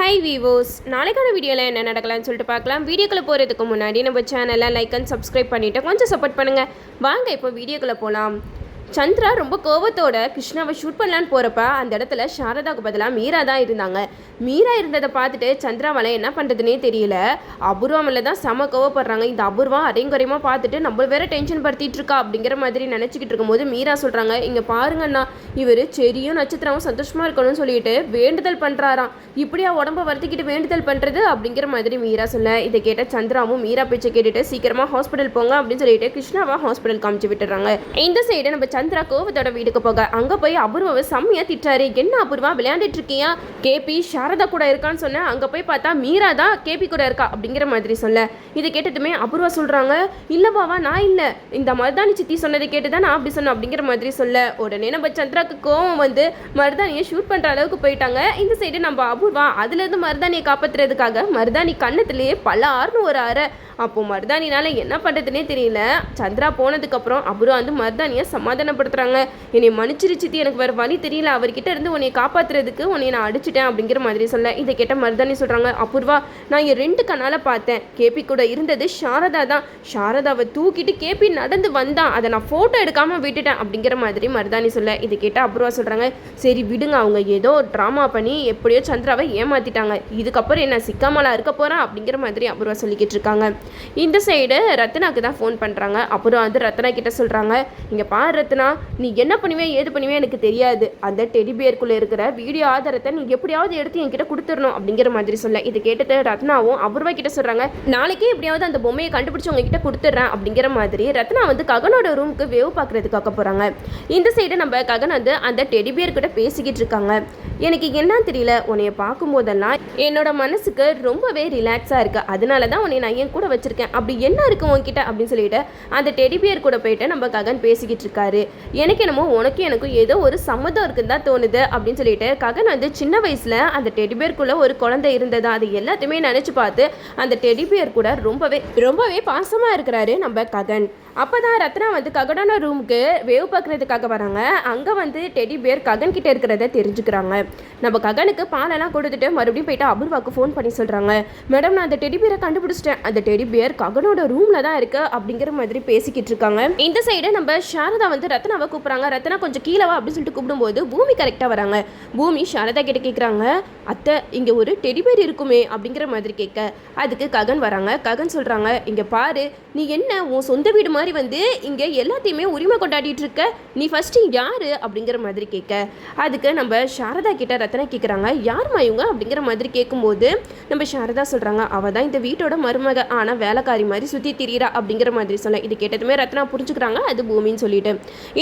Hi வீவோஸ், நாளைக்கான வீடியோவில் என்ன நடக்கலாம்னு சொல்லிட்டு பார்க்கலாம். வீடியோக்குள்ளே போகிறதுக்கு முன்னாடி நம்ம சேனலை லைக் அண்ட் சப்ஸ்கிரைப் பண்ணிவிட்டு கொஞ்சம் சப்போர்ட் பண்ணுங்கள். வாங்க இப்போ வீடியோக்குள்ளே போகலாம். சந்திரா ரொம்ப கோவத்தோட கிருஷ்ணாவை ஷூட் பண்ணலான்னு போகிறப்ப அந்த இடத்துல சாரதாவுக்கு பதிலாக மீரா தான் இருந்தாங்க. மீரா இருந்ததை பார்த்துட்டு சந்திராவால் என்ன பண்ணுறதுனே தெரியல. அபூர்வாமில் தான் செம கோவப்படுறாங்க. இந்த அபூர்வா அரைங்குறையமாக பார்த்துட்டு நம்ம வேற டென்ஷன் படுத்திட்டு இருக்கா அப்படிங்கிற மாதிரி நினச்சிக்கிட்டு இருக்கும்போது மீரா சொல்கிறாங்க, இங்கே பாருங்கண்ணா, இவர் செரியும் நட்சத்திரமும் சந்தோஷமாக இருக்கணும்னு சொல்லிட்டு வேண்டுதல் பண்ணுறாராம். இப்படியா உடம்ப வருத்திக்கிட்டு வேண்டுதல் பண்ணுறது அப்படிங்கிற மாதிரி மீரா சொல்ல, இதை கேட்ட சந்திராவும் மீரா பேச்சை கேட்டுட்டு சீக்கிரமாக ஹாஸ்பிட்டல் போங்க அப்படின்னு சொல்லிட்டு கிருஷ்ணாவை ஹாஸ்பிட்டல் காமிச்சு விட்டுறாங்க. இந்த சைடு நம்ம சந்திரா கோவத்தோட வீட்டுக்கு போக அங்கே போய் அபூர்வாவை செம்மையா திட்டாரு. என்ன அபூர்வா விளையாண்டுட்டு இருக்கியா, கேபி சாரதா கூட இருக்கான்னு சொன்னேன், அங்கே போய் பார்த்தா மீரா தான் கேபி கூட இருக்கா அப்படிங்கிற மாதிரி சொல்ல, இதை கேட்டதுமே அபூர்வா சொல்கிறாங்க, இல்லை பாவா நான் இல்லை, இந்த மருதாணி சித்தி சொன்னதை கேட்டு தான் நான் அப்படி சொன்னேன் அப்படிங்கிற மாதிரி சொல்ல, உடனே நம்ம சந்திராவுக்கு கோவம் வந்து மருதாணியை ஷூட் பண்ணுற அளவுக்கு போயிட்டாங்க. இந்த சைடு நம்ம அபூர்வா அதுலேருந்து மருதாணியை காப்பாற்றுறதுக்காக மருதாணி கண்ணத்துலேயே பலார்னு ஒரு அரை. அப்போது மருதாணினால் என்ன பண்ணுறதுனே தெரியல. சந்திரா போனதுக்கப்புறம் அபூர்வா வந்து மருதாணியை சமாதானப்படுத்துகிறாங்க. என்னை மன்னிச்சிருச்சித்தி, எனக்கு வேறு வழி தெரியல, அவர்கிட்ட இருந்து உன்னை காப்பாற்றுறதுக்கு உன்னை நான் அடிச்சிட்டேன் அப்படிங்கிற மாதிரி சொல்ல, இதை கேட்ட மருதாணி சொல்கிறாங்க, அபூர்வா நான் என் 2 கண்ணால் பார்த்தேன், கேபி கூட இருந்தது சாரதா தான், சாரதாவை தூக்கிட்டு கேபி நடந்து வந்தான், அதை நான் ஃபோட்டோ எடுக்காமல் விட்டுட்டேன் அப்படிங்கிற மாதிரி மருதாணி சொல்ல, இதை கேட்டால் அபூர்வா சொல்கிறாங்க, சரி விடுங்க, அவங்க ஏதோ ட்ராமா பண்ணி எப்படியோ சந்திராவை ஏமாற்றிட்டாங்க, இதுக்கப்புறம் என்ன சிக்காமலா இருக்க போகிறான் அப்படிங்கிற மாதிரி அபூர்வா சொல்லிக்கிட்டு இருக்காங்க. இந்த சைடு ரத்னாக்கு தான் ஃபோன் பண்ணுறாங்க. அப்புறம் வந்து ரத்னா கிட்ட சொல்கிறாங்க, இங்கே பாரு ரத்னா, நீ என்ன பண்ணுவே ஏது பண்ணுவே எனக்கு தெரியாது, அந்த டெடிபியருக்குள்ளே இருக்கிற வீடியோ ஆதாரத்தை நீ எப்படியாவது எடுத்து என்கிட்ட கொடுத்துடணும் அப்படிங்கிற மாதிரி சொல்ல, இதை கேட்டுட்டு ரத்னாவும் அபூர்வா கிட்ட சொல்கிறாங்க, நாளைக்கே எப்படியாவது அந்த பொம்மையை கண்டுபிடிச்சி உங்ககிட்ட கொடுத்துட்றேன் அப்படிங்கிற மாதிரி ரத்னா வந்து ககனோட ரூமுக்கு வேவ் பார்க்குறதுக்காக போகிறாங்க. இந்த சைடு நம்ம ககன் வந்து அந்த டெடிபியர்கிட்ட பேசிக்கிட்டு இருக்காங்க. எனக்கு என்னன்னு தெரியல, உன்னைய பார்க்கும்போதெல்லாம் என்னோட மனசுக்கு ரொம்பவே ரிலாக்ஸாக இருக்குது, அதனால தான் உன்னை நான் என் கூட வச்சிருக்கேன், அப்படி என்ன இருக்கு உன்கிட்ட அப்படின்னு சொல்லிட்டு அந்த டெடிபியர் கூட போயிட்டு நம்ம ககன் பேசிக்கிட்டு இருக்காரு. எனக்கு என்னமோ உனக்கு எனக்கும் ஏதோ ஒரு சம்மதம் இருக்குன்னு தான் தோணுது அப்படின்னு சொல்லிட்டு ககன் வந்து சின்ன வயசுல அந்த டெடிபியருக்குள்ள ஒரு குழந்தை இருந்தது, அது எல்லாத்தையுமே நினைச்சு பார்த்து அந்த டெடிபியர் கூட ரொம்பவே பாசமா இருக்கிறாரு நம்ம ககன். அப்போதான் ரத்னா வந்து ககனோட ரூமுக்கு வேவ் பார்க்குறதுக்காக வராங்க. அங்கே வந்து டெடிபியர் ககன் கிட்ட இருக்கிறத தெரிஞ்சுக்கிறாங்க. நம்ம ககனுக்கு பாலெல்லாம் கொடுத்துட்டு மறுபடியும் போயிட்டு அபூர்வாக்கு ஃபோன் பண்ணி சொல்கிறாங்க, மேடம் நான் அந்த டெடிபியரை கண்டுபிடிச்சிட்டேன், அந்த டெடிபியர் ககனோட ரூமில் தான் இருக்குது அப்படிங்கிற மாதிரி பேசிக்கிட்டு இருக்காங்க. இந்த சைடு நம்ம சாரதா வந்து ரத்னாவை கூப்பிட்றாங்க. ரத்னா கொஞ்சம் கீழவா அப்படின்னு சொல்லிட்டு கூப்பிடும்போது பூமி கரெக்டாக வராங்க. பூமி சாரதா கிட்ட கேட்குறாங்க, அத்தை இங்கே ஒரு டெடிபியர் இருக்குமே அப்படிங்கிற மாதிரி கேட்க, அதுக்கு ககன் வராங்க. ககன் சொல்கிறாங்க, இங்கே பாரு, நீ என்ன உன் சொந்த வீடு மாதிரி வந்து இங்கே எல்லாத்தையுமே உரிமை கொண்டாடிட்டு இருக்க, நீ ஃபஸ்ட்டு யார் அப்படிங்கிற மாதிரி கேட்க, அதுக்கு நம்ம சாரதா கிட்ட ரத்னா கேட்குறாங்க, யாருமா இவங்க அப்படிங்கிற மாதிரி கேட்கும்போது நம்ம சாரதா சொல்கிறாங்க, அவள் தான் இந்த வீட்டோட மருமக, ஆனால் வேலைக்காரி மாதிரி சுற்றி திரியிறா அப்படிங்கிற மாதிரி சொல்ல, இது கேட்டதுமே ரத்னா புரிஞ்சுக்கிறாங்க அது பூமின்னு சொல்லிட்டு.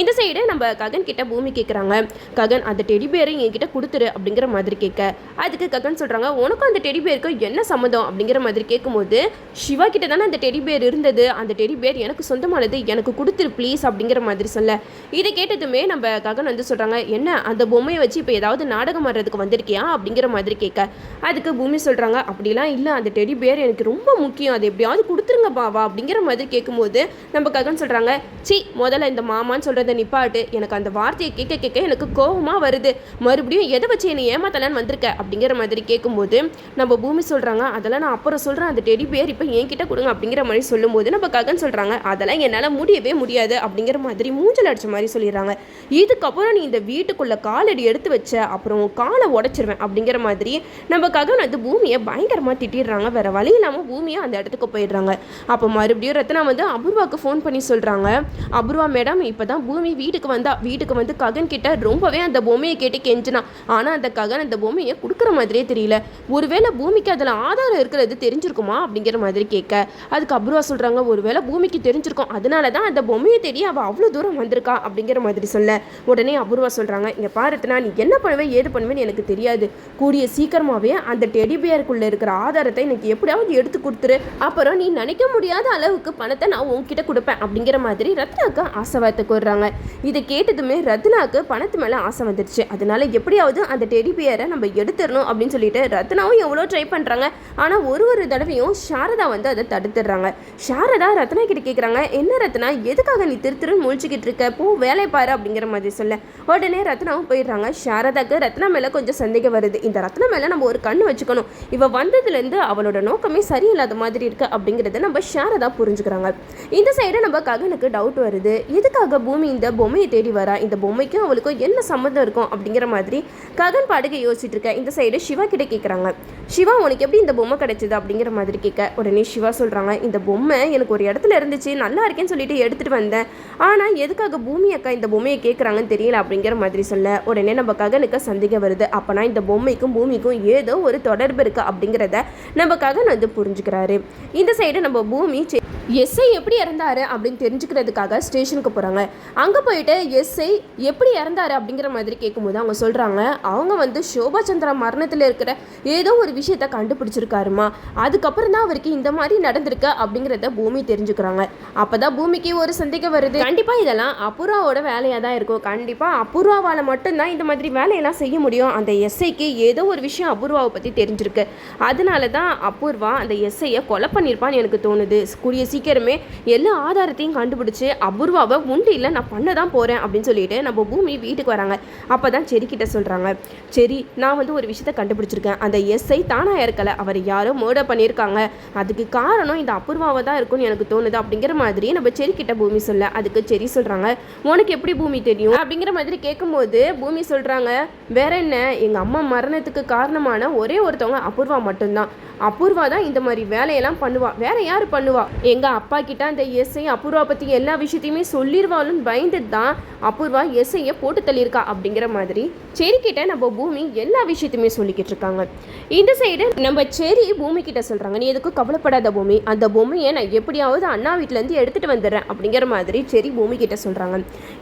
இந்த சைடு நம்ம ககன் கிட்ட பூமி கேட்குறாங்க, ககன் அந்த டெடிபியரை என்கிட்ட கொடுத்துரு அப்படிங்கிற மாதிரி கேட்க, அதுக்கு ககன் சொல்கிறாங்க, உனக்கும் அந்த டெடிபியருக்கு என்ன சம்மதம் அப்படிங்கிற மாதிரி கேட்கும்போது, சிவா கிட்ட தானே அந்த டெடிபியர் இருந்தது, அந்த டெடிபியர் எனக்கு சொந்தமானது, எனக்கு கொடுத்துரு ப்ளீஸ் அப்படிங்கிற மாதிரி சொல்ல, இதை கேட்டதுமே நம்ம ககன் வந்து சொல்கிறாங்க, என்ன அந்த பொம்மையை வச்சு இப்போ ஏதாவது நாடகம் ஆடுறதுக்கு வந்திருக்கியா அப்படிங்கிற மாதிரி கேட்க, அதுக்கு பூமி சொல்கிறாங்க, அப்படிலாம் இல்லை, அந்த டெடிபியர் எனக்கு ரொம்ப முக்கியம், அது எப்படியாவது கொடுத்துருங்க பாவா அப்படிங்கிற மாதிரி கேட்கும்போது நம்ம ககன் சொல்கிறாங்க, சி முதல்ல இந்த மாமான்னு சொல்கிறத நிப்பாட்டு, எனக்கு அந்த வார்த்தையை கேட்க கேட்க எனக்கு கோபமாக வருது, மறுபடியும் எதை வச்சு என்னை ஏமாத்தலான்னு வந்திருக்க அப்படிங்கிற மாதிரி கேட்கும்போது நம்ம பூமி சொல்கிறாங்க, அதெல்லாம் நான் அப்புறம் சொல்கிறேன், அந்த டெடிபியர் இப்போ என்கிட்ட கொடுங்க அப்படிங்கிற மாதிரி சொல்லும்போது நம்ம ககன் சொல்கிறாங்க, அதெல்லாம் என்னால் முடியவே முடியாது அப்படிங்கிற மாதிரி மூஞ்சல் அடிச்ச மாதிரி சொல்லிடுறாங்க. இதுக்கப்புறம் நீ இந்த வீட்டுக்குள்ளே காலடி எடுத்து வச்ச அப்புறம் காலை உடைச்சிருவேன் அப்படிங்கிற மாதிரி நம்ம ககன் வந்து பூமியை பயங்கரமாக திட்டிடுறாங்க. வேற வழி இல்லாமல் பூமியை அந்த இடத்துக்கு போயிடுறாங்க. அப்போ மறுபடியும் ரத்னா வந்து அபூர்வாவுக்கு ஃபோன் பண்ணி சொல்கிறாங்க, அபூர்வா மேடம் இப்போ தான் பூமி வீட்டுக்கு வந்து ககன் கிட்ட ரொம்பவே அந்த பொம்மையை கேட்டு கெஞ்சினா, ஆனால் அந்த ககன் அந்த பொம்மையை கொடுக்குற மாதிரியே தெரியல, ஒருவேளை பூமிக்கு அதில் ஆதாரம் இருக்கிறது தெரிஞ்சிருக்குமா அப்படிங்கிற மாதிரி கேட்க, அதுக்கு அபூர்வா சொல்கிறாங்க, ஒருவேளை பூமிக்கு தெரிஞ்சிருக்கும், அதனால தான் அந்த பொம்மையை தெரிய அவள் அவ்வளோ தூரம் வந்திருக்கா அப்படிங்கிற மாதிரி சொல்ல, உடனே அபூர்வா சொல்கிறாங்க, இங்கே பாருத்துனா நீ என்ன பண்ணுவேன் ஏது பண்ணுவேன்னு எனக்கு தெரியாது, கூடிய சீக்கிரமாகவே அந்த டெடிபியருக்குள்ளே இருக்கிற ஆதாரத்தை எனக்கு எப்படியாவது எடுத்து கொடுத்துரு, அப்புறம் நீ நினைக்க முடியாத அளவுக்கு பணத்தை நான் உங்ககிட்ட கொடுப்பேன் அப்படிங்கிற மாதிரி ரத்னாக்கு ஆசை வார்த்தை கூறுறாங்க. இதை கேட்டதுமே ரத்னாக்கு பணத்து மேலே ஆசை வந்துடுச்சு, அதனால எப்படியாவது அந்த டெடிபியரை நம்ம எடுத்துடணும் அப்படின்னு சொல்லிட்டு ரத்னாவும் எவ்வளோ ட்ரை பண்ணுறாங்க. ஆனால் ஒரு தடவையும் சாரதா வந்து அதை தடுத்துடுறாங்க. சாரதா சாரதா ரத்னா கிட்ட கேட்குறாங்க, என்ன ரத்னா, எதுக்காக நீ திருன்னு முழிச்சுக்கிட்டு இருக்க, போ வேலை பாரு அப்படிங்கிற மாதிரி சொல்ல உடனே ரத்னாவும் போயிடுறாங்க. சாரதாக்கு ரத்னா மேலே கொஞ்சம் சந்தேகம் வருது. இந்த ரத்னா மேலே நம்ம ஒரு கண்ணு வச்சுக்கணும், இவ வந்ததுலேருந்து அவளோட நோக்கமே சரியில்லாத மாதிரி இருக்கு அப்படிங்கிறத நம்ம சாரதா புரிஞ்சுக்கிறாங்க. இந்த சைடு நம்ம ககனுக்கு டவுட் வருது, எதுக்காக பூமி இந்த பொம்மையை தேடி வரா, இந்த பொம்மைக்கும் அவளுக்கும் என்ன சம்மந்தம் இருக்கும் அப்படிங்கிற மாதிரி ககன் பாடுக யோசிச்சுட்டு இருக்க. இந்த சைடு சிவா கிட்ட கேட்குறாங்க, சிவா உனக்கு எப்படி இந்த பொம்மை கிடைச்சது அப்படிங்கிற மாதிரி கேட்க உடனே சிவா சொல்கிறாங்க, இந்த பொம்மை எனக்கு ஒரு இடத்துல இருந்துச்சு, நல்லா இருக்கேன்னு சொல்லிட்டு எடுத்துகிட்டு வந்தேன், ஆனால் எதுக்காக பூமி அக்கா இந்த பொம்மையை கேட்குறாங்கன்னு தெரியல அப்படிங்கிற மாதிரி சொல்ல உடனே நம்ம ககனுக்கு சந்தேகம் வருது. அப்போனா இந்த பொம்மைக்கும் பூமிக்கும் ஏதோ ஒரு தொடர்பு இருக்குது அப்படிங்கிறத நம்ம ககன் வந்து புரிஞ்சுக்கிறாரு. இந்த சைடு நம்ம பூமி எஸ்ஐ எப்படி இறந்தாரு அப்படின்னு தெரிஞ்சுக்கிறதுக்காக ஸ்டேஷனுக்கு போகிறாங்க. அங்கே போயிட்டு எஸ்ஐ எப்படி இறந்தாரு அப்படிங்கிற மாதிரி கேட்கும்போது அவங்க சொல்கிறாங்க, அவங்க வந்து சோபா சந்திரா மரணத்தில் இருக்கிற ஏதோ ஒரு விஷயத்த கண்டுபிடிச்சிருக்காருமா, அதுக்கப்புறம் தான் அவருக்கு இந்த மாதிரி நடந்திருக்கு அப்படிங்கிறத பூமி தெரிஞ்சுக்கிறாங்க. அப்போ தான் பூமிக்கு ஒரு சந்தேகம் வருது, கண்டிப்பாக இதெல்லாம் அபூர்வாவோட வேலையாக தான் இருக்கும், கண்டிப்பாக அபூர்வாவால் மட்டும்தான் இந்த மாதிரி வேலையெல்லாம் செய்ய முடியும், அந்த எஸ்ஐக்கு ஏதோ ஒரு விஷயம் அபூர்வாவை பற்றி தெரிஞ்சிருக்கு, அதனால தான் அபூர்வா அந்த எஸ்ஐயை கொலை பண்ணியிருப்பான்னு எனக்கு தோணுது, கூடிய சீக்கிரமே எல்லா ஆதாரத்தையும் கண்டுபிடிச்சு அபூர்வாவை உண்டு இல்லை நான் பண்ண தான் போகிறேன் அப்படின்னு சொல்லிட்டு நம்ம பூமி வீட்டுக்கு வராங்க. அப்போ தான் செரிக்கிட்ட சொல்கிறாங்க, சரி நான் வந்து ஒரு விஷயத்தை கண்டுபிடிச்சிருக்கேன், அந்த எஸ்ஐ தானாக இருக்கலை, அவர் யாரோ மர்டர் பண்ணியிருக்காங்க, அதுக்கு காரணம் இந்த அபூர்வாவை தான் இருக்கும்னு எனக்கு தோணுது அப்படிங்கிற மாதிரி நம்ம செரிக்கிட்ட பூமி சொல்ல அதுக்கு சரி சொல்கிறாங்க, உனக்கு எப்படி பூமி தெரியும் அப்படிங்கிற மாதிரி கேட்கும்போது பூமி சொல்கிறாங்க, வேற என்ன, எங்கள் அம்மா மரணத்துக்கு காரணமான ஒரே ஒருத்தவங்க அபூர்வா மட்டும்தான், அபூர்வா தான் இந்த மாதிரி வேலையெல்லாம் பண்ணுவா, வேற யார் பண்ணுவா, எங்கள் அப்பா கிட்ட அந்த எஸ்ஐ அபூர்வா பற்றி எல்லா விஷயத்தையுமே சொல்லிடுவாளுன்னு பயந்து தான் அபூர்வா எஸ்ஐயை போட்டு தள்ளியிருக்கா அப்படிங்கிற மாதிரி செரிக்கிட்ட நம்ம பூமி எல்லா விஷயத்தையுமே சொல்லிக்கிட்டு இருக்காங்க. இந்த சைடு நம்ம செரி பூமி கிட்ட சொல்கிறாங்க, நீ எதுக்கும் கவலைப்படாத பூமி, அந்த பொம்மையை நான் எப்படியாவது அண்ணா வீட்டிலேருந்து எடுத்துகிட்டு வந்துடுறேன் அப்படிங்கிற மாதிரி செரி பூமி கிட்ட சொல்கிறாங்க.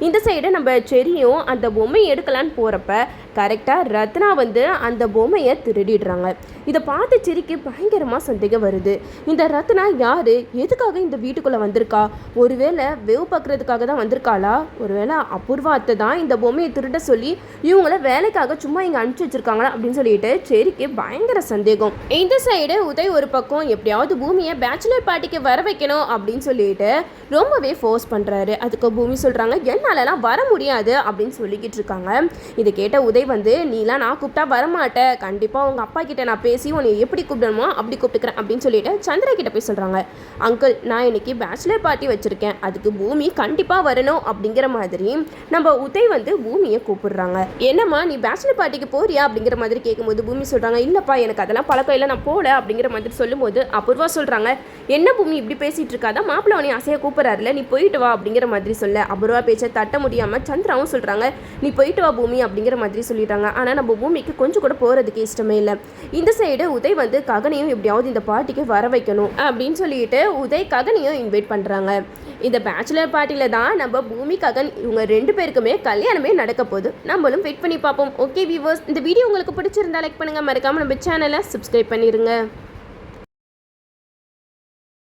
இந்த சைடு நம்ம செரியும் அந்த பொம்மையை எடுக்கலான்னு போகிறப்ப கரெக்டாக ரத்னா வந்து அந்த பொம்மையை திருடிடுறாங்க. இதை பார்த்து செரிக்கு பயங்கரமாக சந்தேகம் வருது, இந்த ரத்னா யார், எதுக்காக இந்த வீட்டுக்குள்ளே வந்திருக்கா, ஒருவேளை வேவு பார்க்குறதுக்காக தான் வந்திருக்காளா, ஒருவேளை அபூர்வா அத்தை தான் இந்த பொம்மையை திருட சொல்லி இவங்கள வேலைக்காக சும்மா இங்கே அனுப்பிச்சி வச்சிருக்காங்களா அப்படின்னு சொல்லிட்டு செரிக்கு பயங்கர சந்தேகம். இந்த சைடு உதய் ஒரு பக்கம் எப்படியாவது பூமியை பேச்சுலர் பார்ட்டிக்கு வர வைக்கணும் அப்படின்னு சொல்லிட்டு ரொம்பவே ஃபோர்ஸ் பண்ணுறாரு. அதுக்கு பூமி சொல்கிறாங்க, என்னாலலாம் வர முடியாது அப்படின்னு சொல்லிக்கிட்டு இருக்காங்க. இதை கேட்ட உதய் வந்து, நீலாம் நான் கூப்பிட்டா வரமாட்டேன், கண்டிப்பாக உங்கள் அப்பா கிட்ட நான் பேசி உன்னை எப்படி கூப்பிடணுமோ அப்படி கூப்பிட்டுக்கிறேன் அப்படின்னு சொல்லிட்டு சந்திரா கிட்ட போய் சொல்கிறாங்க, அங்கிள் நான் இன்னைக்கு பேச்சுலர் பார்ட்டி வச்சுருக்கேன், அதுக்கு பூமி கண்டிப்பாக வரணும் அப்படிங்கிற மாதிரி நம்ம உதய் வந்து பூமியை கூப்பிடுறாங்க. என்னம்மா நீ பேச்சுலர் பார்ட்டிக்கு போறியா அப்படிங்கிற மாதிரி கேட்கும்போது பூமி சொல்கிறாங்க, இல்லைப்பா எனக்கு அதெல்லாம் பழக்கம் இல்லை, நான் போல அப்படிங்கிற மாதிரி சொல்லும்போது அபூர்வா சொல்கிறாங்க, என்ன பூமி இப்படி பேசிகிட்டு இருக்காதா, மாப்பிள்ளை அவனை அசைய கூப்பிட்றாருல, நீ போயிட்டு வா அப்படிங்கிற மாதிரி சொல்ல அபூர்வா பேச்சை தட்ட முடியாமல் சந்திராவும் சொல்கிறாங்க, நீ போயிட்டு வா பூமி அப்படிங்கிற மாதிரி சொல்லிடுறாங்க. ஆனால் நம்ம பூமிக்கு கொஞ்சம் கூட போகிறதுக்கு இஷ்டமே இல்லை. இந்த சைடு உதய் வந்து ககனையும் எப்படியாவது இந்த பார்ட்டிக்கு வர வைக்கணும் அப்படின்னு சொல்லிட்டு உதய் ககனையும் இன்வைட் பண்ணுறாங்க. இந்த பேச்சுலர் பார்ட்டியில் தான் நம்ம பூமி ககன் இவங்க 2 பேருக்குமே கல்யாணமே நடக்க போகுது. நம்மளும் வெயிட் பண்ணி பார்ப்போம். ஓகே வியூவர்ஸ், இந்த வீடியோ உங்களுக்கு பிடிச்சிருந்தா லைக் பண்ணுங்கள், மறக்காமல் நம்ம சேனலை சப்ஸ்கிரைப் பண்ணிடுங்க.